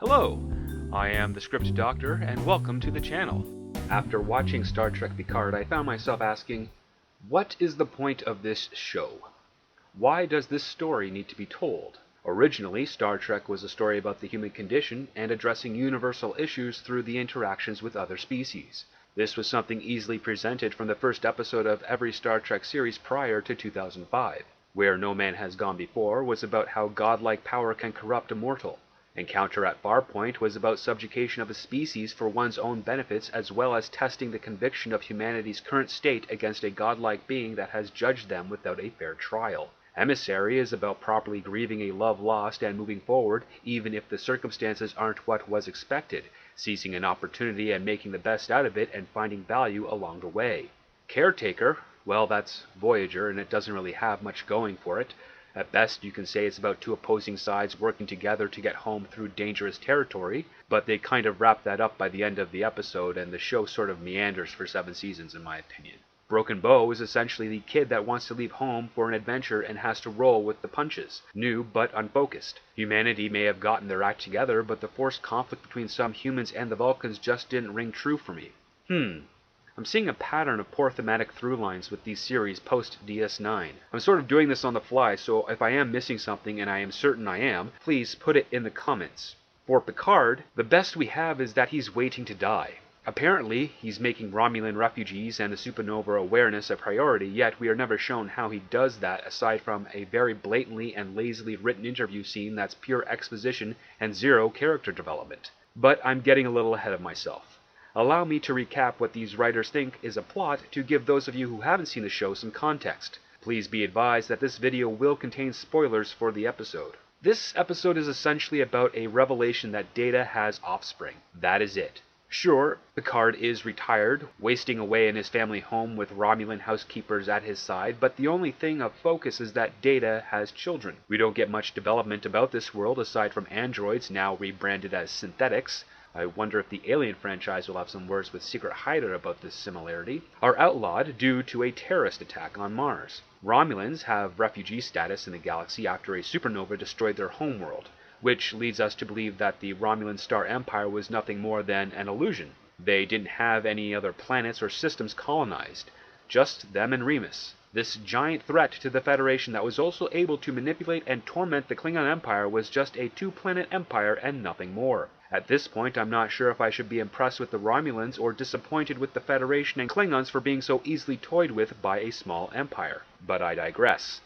Hello, I am the Script Doctor, and welcome to the channel. After watching Star Trek Picard, I found myself asking, what is the point of this show? Why does this story need to be told? Originally, Star Trek was a story about the human condition and addressing universal issues through the interactions with other species. This was something easily presented from the first episode of every Star Trek series prior to 2005. Where No Man Has Gone Before was about how godlike power can corrupt a mortal. Encounter at Farpoint was about subjugation of a species for one's own benefits, as well as testing the conviction of humanity's current state against a godlike being that has judged them without a fair trial. Emissary is about properly grieving a love lost and moving forward, even if the circumstances aren't what was expected, seizing an opportunity and making the best out of it and finding value along the way. Caretaker, well, that's Voyager, and it doesn't really have much going for it. At best, you can say it's about two opposing sides working together to get home through dangerous territory, but they kind of wrap that up by the end of the episode, and the show sort of meanders for 7 seasons, in my opinion. Broken Bow is essentially the kid that wants to leave home for an adventure and has to roll with the punches, new but unfocused. Humanity may have gotten their act together, but the forced conflict between some humans and the Vulcans just didn't ring true for me. I'm seeing a pattern of poor thematic through lines with these series post-DS9. I'm sort of doing this on the fly, so if I am missing something, and I am certain I am, please put it in the comments. For Picard, the best we have is that he's waiting to die. Apparently, he's making Romulan refugees and the supernova awareness a priority, yet we are never shown how he does that aside from a very blatantly and lazily written interview scene that's pure exposition and zero character development. But I'm getting a little ahead of myself. Allow me to recap what these writers think is a plot to give those of you who haven't seen the show some context. Please be advised that this video will contain spoilers for the episode. This episode is essentially about a revelation that Data has offspring. That is it. Sure, Picard is retired, wasting away in his family home with Romulan housekeepers at his side, but the only thing of focus is that Data has children. We don't get much development about this world aside from androids, now rebranded as synthetics. I wonder if the Alien franchise will have some words with Secret Hideout about this similarity. Are outlawed due to a terrorist attack on Mars. Romulans have refugee status in the galaxy after a supernova destroyed their homeworld, which leads us to believe that the Romulan Star Empire was nothing more than an illusion. They didn't have any other planets or systems colonized, just them and Remus. This giant threat to the Federation that was also able to manipulate and torment the Klingon Empire was just a 2-planet empire and nothing more. At this point, I'm not sure if I should be impressed with the Romulans or disappointed with the Federation and Klingons for being so easily toyed with by a small empire. But I digress.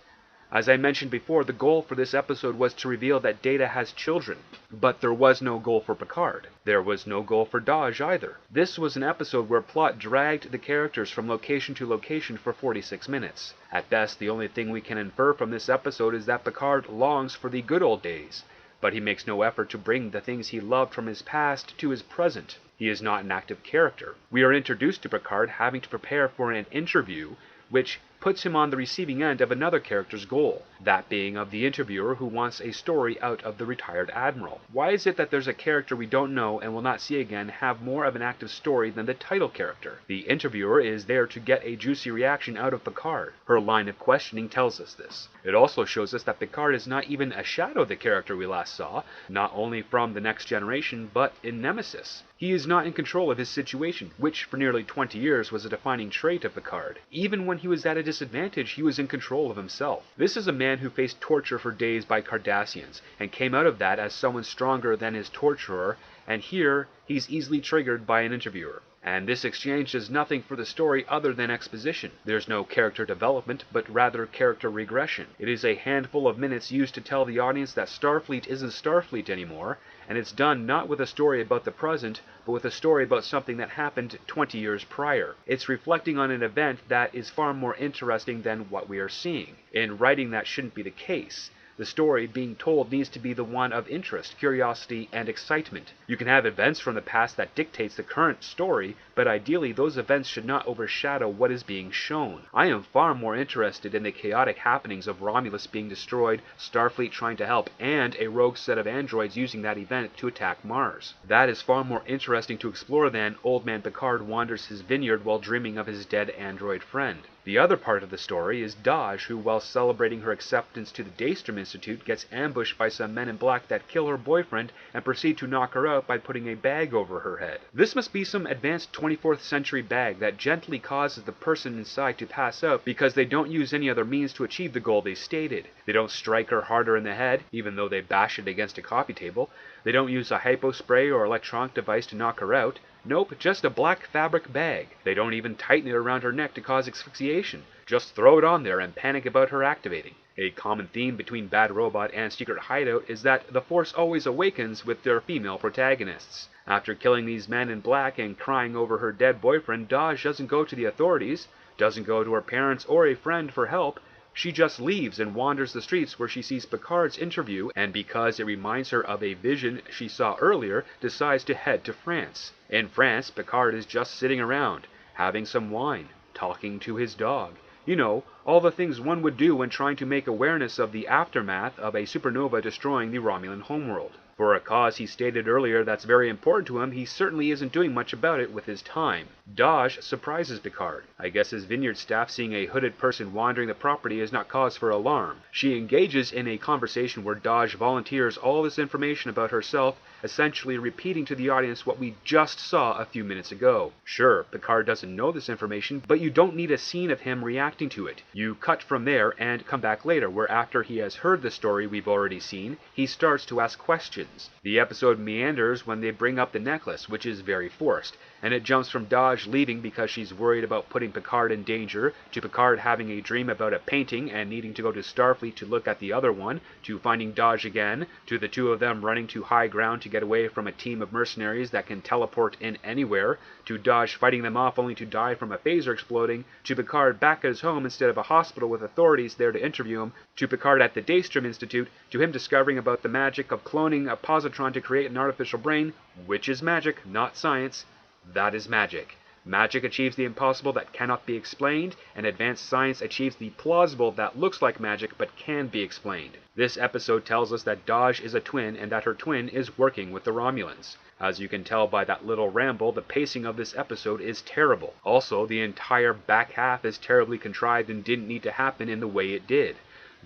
As I mentioned before, the goal for this episode was to reveal that Data has children, but there was no goal for Picard. There was no goal for Dahj either. This was an episode where plot dragged the characters from location to location for 46 minutes. At best, the only thing we can infer from this episode is that Picard longs for the good old days, but he makes no effort to bring the things he loved from his past to his present. He is not an active character. We are introduced to Picard having to prepare for an interview, which puts him on the receiving end of another character's goal, that being of the interviewer who wants a story out of the retired admiral. Why is it that there's a character we don't know and will not see again have more of an active story than the title character? The interviewer is there to get a juicy reaction out of Picard. Her line of questioning tells us this. It also shows us that Picard is not even a shadow of the character we last saw, not only from The Next Generation, but in Nemesis. He is not in control of his situation, which for nearly 20 years was a defining trait of Picard. Even when he was at a disadvantage, he was in control of himself. This is a man who faced torture for days by Cardassians, and came out of that as someone stronger than his torturer, and here he's easily triggered by an interviewer. And this exchange does nothing for the story other than exposition. There's no character development, but rather character regression. It is a handful of minutes used to tell the audience that Starfleet isn't Starfleet anymore, and it's done not with a story about the present, but with a story about something that happened 20 years prior. It's reflecting on an event that is far more interesting than what we are seeing. In writing, that shouldn't be the case. The story being told needs to be the one of interest, curiosity, and excitement. You can have events from the past that dictates the current story, but ideally those events should not overshadow what is being shown. I am far more interested in the chaotic happenings of Romulus being destroyed, Starfleet trying to help, and a rogue set of androids using that event to attack Mars. That is far more interesting to explore than Old Man Picard wanders his vineyard while dreaming of his dead android friend. The other part of the story is Dahj, who, while celebrating her acceptance to the Daystrom Institute, gets ambushed by some men in black that kill her boyfriend and proceed to knock her out by putting a bag over her head. This must be some advanced 24th century bag that gently causes the person inside to pass out because they don't use any other means to achieve the goal they stated. They don't strike her harder in the head, even though they bash it against a coffee table. They don't use a hypo spray or electronic device to knock her out. Nope, just a black fabric bag. They don't even tighten it around her neck to cause asphyxiation. Just throw it on there and panic about her activating. A common theme between Bad Robot and Secret Hideout is that the Force always awakens with their female protagonists. After killing these men in black and crying over her dead boyfriend, Dahj doesn't go to the authorities, doesn't go to her parents or a friend for help. She just leaves and wanders the streets where she sees Picard's interview, and because it reminds her of a vision she saw earlier, decides to head to France. In France, Picard is just sitting around, having some wine, talking to his dog. You know, all the things one would do when trying to make awareness of the aftermath of a supernova destroying the Romulan homeworld. For a cause he stated earlier that's very important to him, he certainly isn't doing much about it with his time. Dahj surprises Picard. I guess his vineyard staff seeing a hooded person wandering the property is not cause for alarm. She engages in a conversation where Dahj volunteers all this information about herself, essentially repeating to the audience what we just saw a few minutes ago. Sure, Picard doesn't know this information, but you don't need a scene of him reacting to it. You cut from there and come back later, where after he has heard the story we've already seen, he starts to ask questions. The episode meanders when they bring up the necklace, which is very forced, and it jumps from Dahj leaving because she's worried about putting Picard in danger, to Picard having a dream about a painting and needing to go to Starfleet to look at the other one, to finding Dahj again, to the two of them running to high ground to get away from a team of mercenaries that can teleport in anywhere, to Dahj fighting them off only to die from a phaser exploding, to Picard back at his home instead of a hospital with authorities there to interview him, to Picard at the Daystrom Institute, to him discovering about the magic of cloning a positron to create an artificial brain, which is magic, not science. That is magic. Magic achieves the impossible that cannot be explained, and advanced science achieves the plausible that looks like magic but can be explained. This episode tells us that Dahj is a twin and that her twin is working with the Romulans. As you can tell by that little ramble, the pacing of this episode is terrible. Also, the entire back half is terribly contrived and didn't need to happen in the way it did.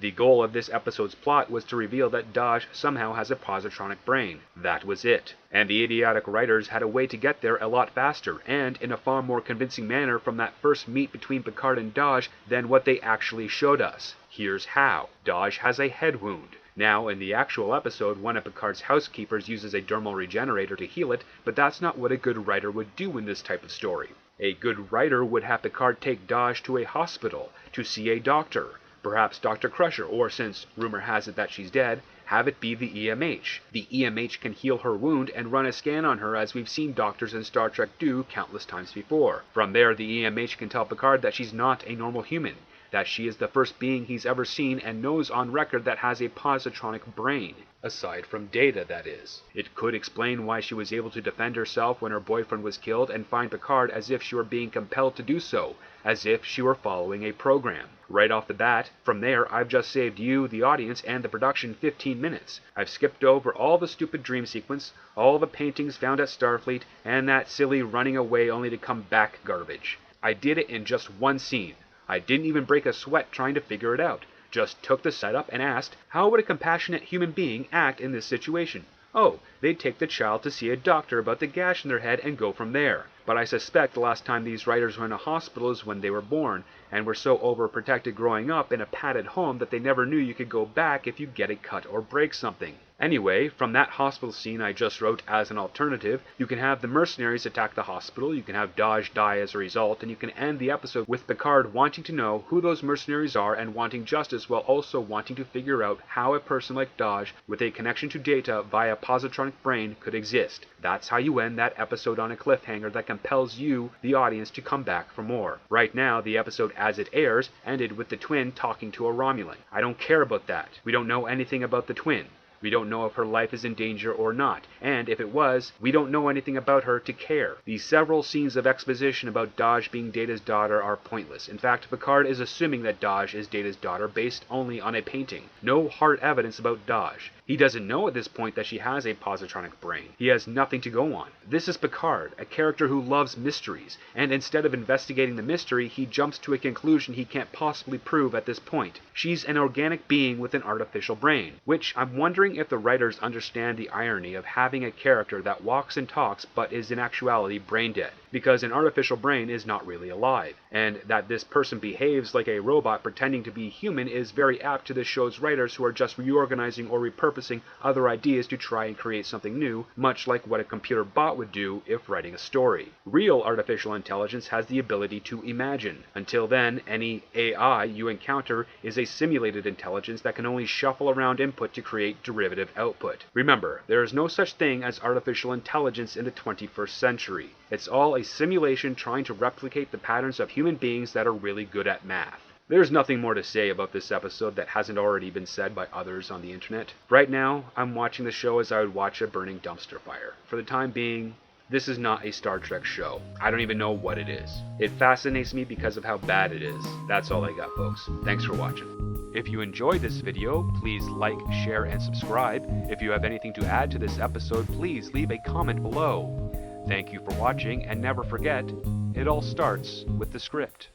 The goal of this episode's plot was to reveal that Dahj somehow has a positronic brain. That was it. And the idiotic writers had a way to get there a lot faster, and in a far more convincing manner from that first meet between Picard and Dahj than what they actually showed us. Here's how. Dahj has a head wound. Now, in the actual episode, one of Picard's housekeepers uses a dermal regenerator to heal it, but that's not what a good writer would do in this type of story. A good writer would have Picard take Dahj to a hospital to see a doctor. Perhaps Dr. Crusher, or since rumor has it that she's dead, have it be the EMH. The EMH can heal her wound and run a scan on her as we've seen doctors in Star Trek do countless times before. From there, the EMH can tell Picard that she's not a normal human, that she is the first being he's ever seen and knows on record that has a positronic brain. Aside from Data, that is. It could explain why she was able to defend herself when her boyfriend was killed and find Picard as if she were being compelled to do so, as if she were following a program. Right off the bat, from there I've just saved you, the audience, and the production 15 minutes. I've skipped over all the stupid dream sequence, all the paintings found at Starfleet, and that silly running away only to come back garbage. I did it in just one scene. I didn't even break a sweat trying to figure it out. Just took the setup and asked, how would a compassionate human being act in this situation? Oh, they'd take the child to see a doctor about the gash in their head and go from there. But I suspect the last time these writers were in a hospital is when they were born, and were so overprotected growing up in a padded home that they never knew you could go back if you get a cut or break something. Anyway, from that hospital scene I just wrote as an alternative, you can have the mercenaries attack the hospital, you can have Dahj die as a result, and you can end the episode with Picard wanting to know who those mercenaries are and wanting justice while also wanting to figure out how a person like Dahj, with a connection to Data via positronic brain, could exist. That's how you end that episode on a cliffhanger that compels you, the audience, to come back for more. Right now, the episode as it airs ended with the twin talking to a Romulan. I don't care about that. We don't know anything about the twin. We don't know if her life is in danger or not, and if it was, we don't know anything about her to care. These several scenes of exposition about Dahj being Data's daughter are pointless. In fact, Picard is assuming that Dahj is Data's daughter based only on a painting. No hard evidence about Dahj. He doesn't know at this point that she has a positronic brain. He has nothing to go on. This is Picard, a character who loves mysteries, and instead of investigating the mystery, he jumps to a conclusion he can't possibly prove at this point. She's an organic being with an artificial brain, which I'm wondering if the writers understand the irony of having a character that walks and talks but is in actuality brain dead, because an artificial brain is not really alive, and that this person behaves like a robot pretending to be human is very apt to the show's writers who are just reorganizing or repurposing other ideas to try and create something new, much like what a computer bot would do if writing a story. Real artificial intelligence has the ability to imagine. Until then, any AI you encounter is a simulated intelligence that can only shuffle around input to create derivative output. Remember, there is no such thing as artificial intelligence in the 21st century. It's all a simulation trying to replicate the patterns of human beings that are really good at math. There's nothing more to say about this episode that hasn't already been said by others on the internet. Right now, I'm watching the show as I would watch a burning dumpster fire. For the time being, this is not a Star Trek show. I don't even know what it is. It fascinates me because of how bad it is. That's all I got, folks. Thanks for watching. If you enjoyed this video, please like, share, and subscribe. If you have anything to add to this episode, please leave a comment below. Thank you for watching, and never forget, it all starts with the script.